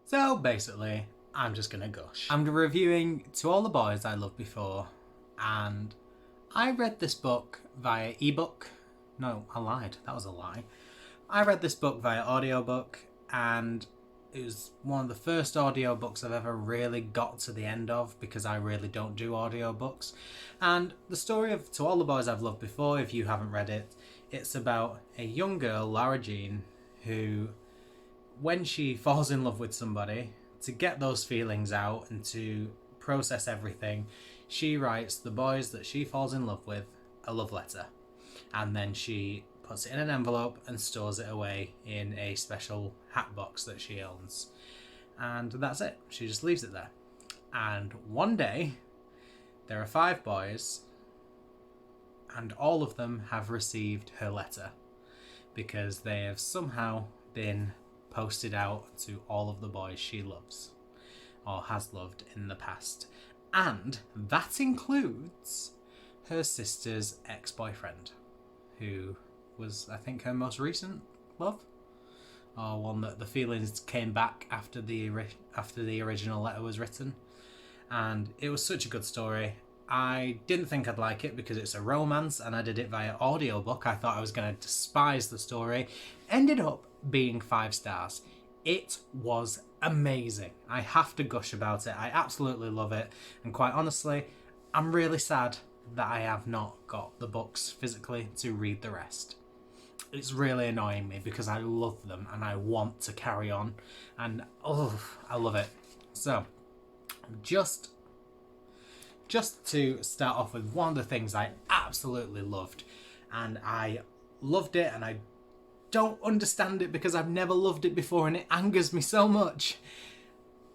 So basically, I'm just gonna gush. I'm reviewing To All the Boys I Loved Before, and I read this book via ebook. No, I lied. That was a lie. I read this book via audiobook, and it was one of the first audiobooks I've ever really got to the end of because I really don't do audiobooks. And the story of To All the Boys I've Loved Before, if you haven't read it, it's about a young girl, Lara Jean, who, when she falls in love with somebody, to get those feelings out and to process everything, she writes the boys that she falls in love with a love letter. And then she puts it in an envelope and stores it away in a special hat box that she owns. And that's it. She just leaves it there. And one day, there are 5 boys, and all of them have received her letter because they have somehow been posted out to all of the boys she loves or has loved in the past. And that includes her sister's ex-boyfriend, who was, I think, her most recent love, or one that the feelings came back after the original letter was written. And it was such a good story. I didn't think I'd like it because it's a romance, and I did it via audiobook. I thought I was going to despise the story. Ended up being 5 stars. It was amazing. I have to gush about it. I absolutely love it. And quite honestly, I'm really sad that I have not got the books physically to read the rest. It's really annoying me because I love them and I want to carry on. And I love it. So, just to start off with one of the things I absolutely loved, and I loved it and I don't understand it because I've never loved it before and it angers me so much.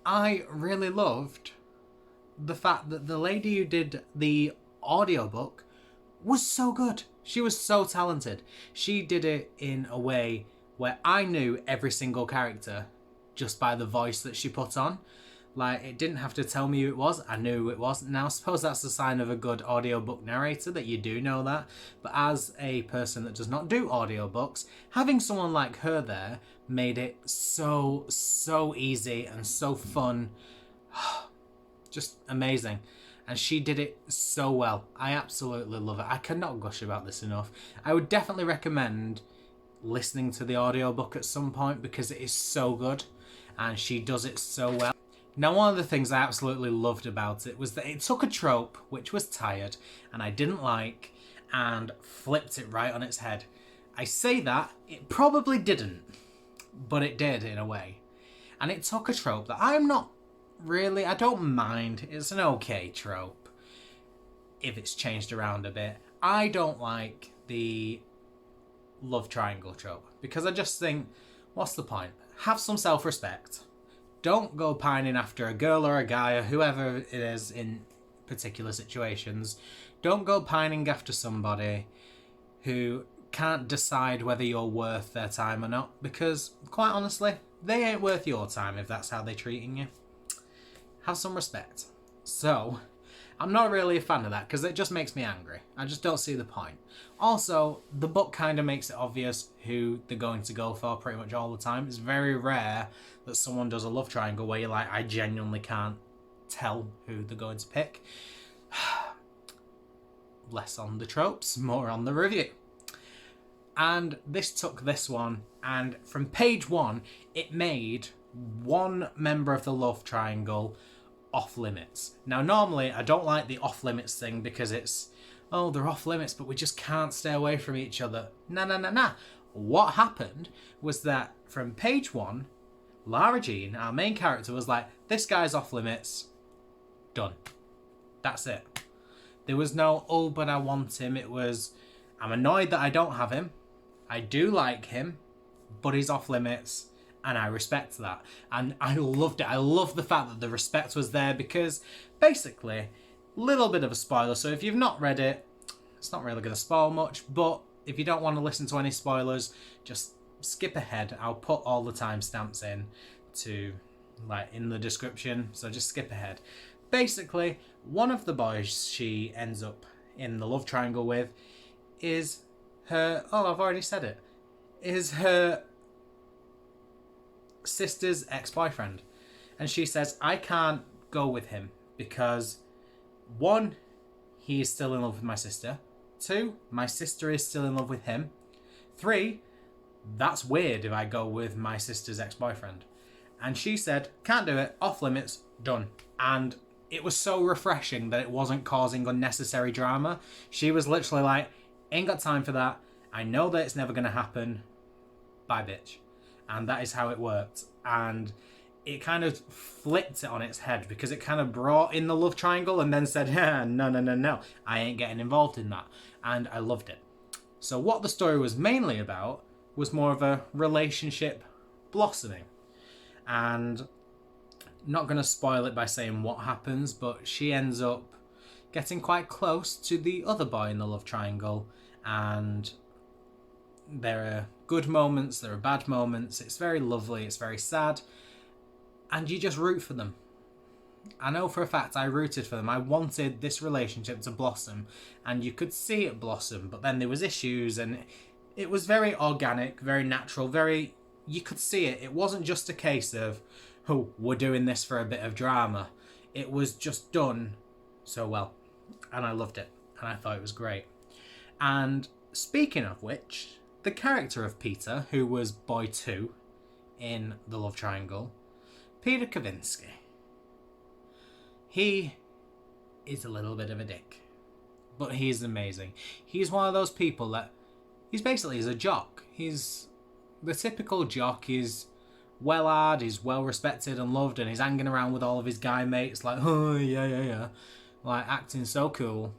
I really loved the fact that the lady who did the audiobook was so good. She was so talented. She did it in a way where I knew every single character just by the voice that she put on. Like, it didn't have to tell me who it was. I knew who it was. Now, I suppose that's a sign of a good audiobook narrator, that you do know that. But as a person that does not do audiobooks, having someone like her there made it so easy and so fun. Just amazing. And she did it so well. I absolutely love it. I cannot gush about this enough. I would definitely recommend listening to the audiobook at some point because it is so good and she does it so well. Now, one of the things I absolutely loved about it was that it took a trope which was tired and I didn't like and flipped it right on its head. I say that, it probably didn't, but it did in a way. And it took a trope that I don't mind. It's an okay trope if it's changed around a bit. I don't like the love triangle trope because I just think, what's the point? Have some self-respect. Don't go pining after a girl or a guy or whoever it is in particular situations. Don't go pining after somebody who can't decide whether you're worth their time or not, because quite honestly, they ain't worth your time if that's how they're treating you. Have some respect. So, I'm not really a fan of that because it just makes me angry. I just don't see the point. Also, the book kind of makes it obvious who they're going to go for pretty much all the time. It's very rare that someone does a love triangle where you're like, I genuinely can't tell who they're going to pick. Less on the tropes, more on the review. And this took this one, and from page 1, it made one member of the love triangle off limits. Now, normally I don't like the off limits thing because it's, oh, they're off limits, but we just can't stay away from each other. Nah. What happened was that from page 1, Lara Jean, our main character, was like, this guy's off limits. Done. That's it. There was no, oh, but I want him. It was, I'm annoyed that I don't have him. I do like him, but he's off limits. And I respect that. And I loved it. I love the fact that the respect was there because basically, little bit of a spoiler. So if you've not read it, it's not really going to spoil much. But if you don't want to listen to any spoilers, just skip ahead. I'll put all the timestamps in the description. So just skip ahead. Basically, one of the boys she ends up in the love triangle with is her, oh, I've already said it, is her sister's ex-boyfriend. And she says, I can't go with him because, one, he is still in love with my sister. Two, my sister is still in love with him. Three, that's weird if I go with my sister's ex-boyfriend. And she said, can't do it, off limits, done. And it was so refreshing that it wasn't causing unnecessary drama. She was literally like, ain't got time for that. I know that it's never going to happen. Bye, bitch. And that is how it worked. And it kind of flipped it on its head because it kind of brought in the love triangle and then said, no, I ain't getting involved in that. And I loved it. So what the story was mainly about was more of a relationship blossoming. And not going to spoil it by saying what happens, but she ends up getting quite close to the other boy in the love triangle. And there are good moments, there are bad moments. It's very lovely, it's very sad. And you just root for them. I know for a fact I rooted for them. I wanted this relationship to blossom. And you could see it blossom, but then there was issues and it was very organic, very natural, very... You could see it. It wasn't just a case of, oh, we're doing this for a bit of drama. It was just done so well. And I loved it. And I thought it was great. And speaking of which, the character of Peter, who was boy 2 in the love triangle, Peter Kavinsky. He is a little bit of a dick. But he's amazing. He's one of those people that... He's a jock. He's the typical jock. He's well-hard, he's well-respected and loved, and he's hanging around with all of his guy mates like, oh, yeah. Like, acting so cool.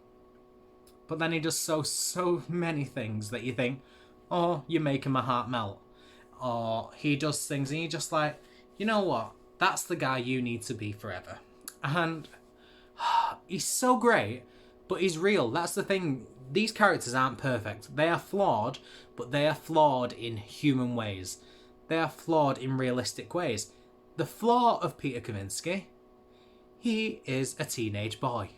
But then he does so many things that you think, oh, you're making my heart melt. Or he does things and you're just like, you know what? That's the guy you need to be forever. And he's so great, but he's real. That's the thing. These characters aren't perfect. They are flawed, but they are flawed in human ways. They are flawed in realistic ways. The flaw of Peter Kavinsky, he is a teenage boy.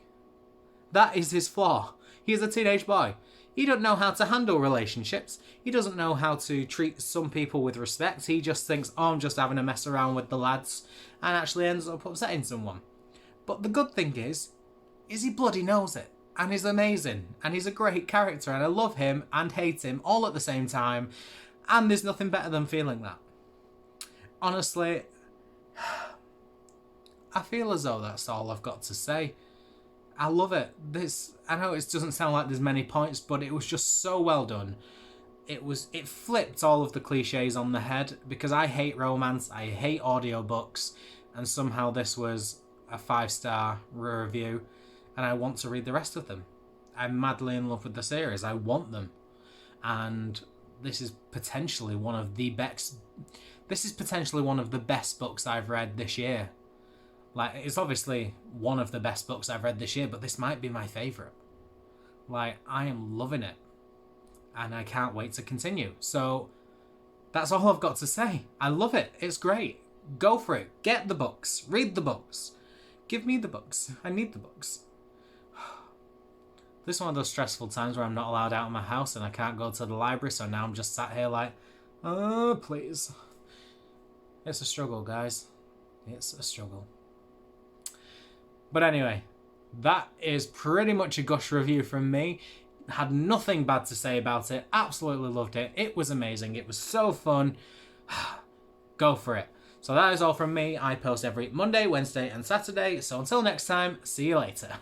That is his flaw. He is a teenage boy. He doesn't know how to handle relationships. He doesn't know how to treat some people with respect. He just thinks, oh, I'm just having a mess around with the lads, and actually ends up upsetting someone. But the good thing is he bloody knows it. And he's amazing. And he's a great character. And I love him and hate him all at the same time. And there's nothing better than feeling that. Honestly, I feel as though that's all I've got to say. I love it. I know it doesn't sound like there's many points, but it was just so well done. It flipped all of the cliches on the head, because I hate romance, I hate audiobooks, and somehow this was a 5-star review, and I want to read the rest of them. I'm madly in love with the series. I want them. And this is potentially one of the best books I've read this year. Like, it's obviously one of the best books I've read this year, but this might be my favourite. Like, I am loving it. And I can't wait to continue. So, that's all I've got to say. I love it. It's great. Go for it. Get the books. Read the books. Give me the books. I need the books. This is one of those stressful times where I'm not allowed out of my house and I can't go to the library, so now I'm just sat here like, oh, please. It's a struggle, guys. It's a struggle. But anyway, that is pretty much a gush review from me. Had nothing bad to say about it. Absolutely loved it. It was amazing. It was so fun. Go for it. So that is all from me. I post every Monday, Wednesday and Saturday. So until next time, see you later.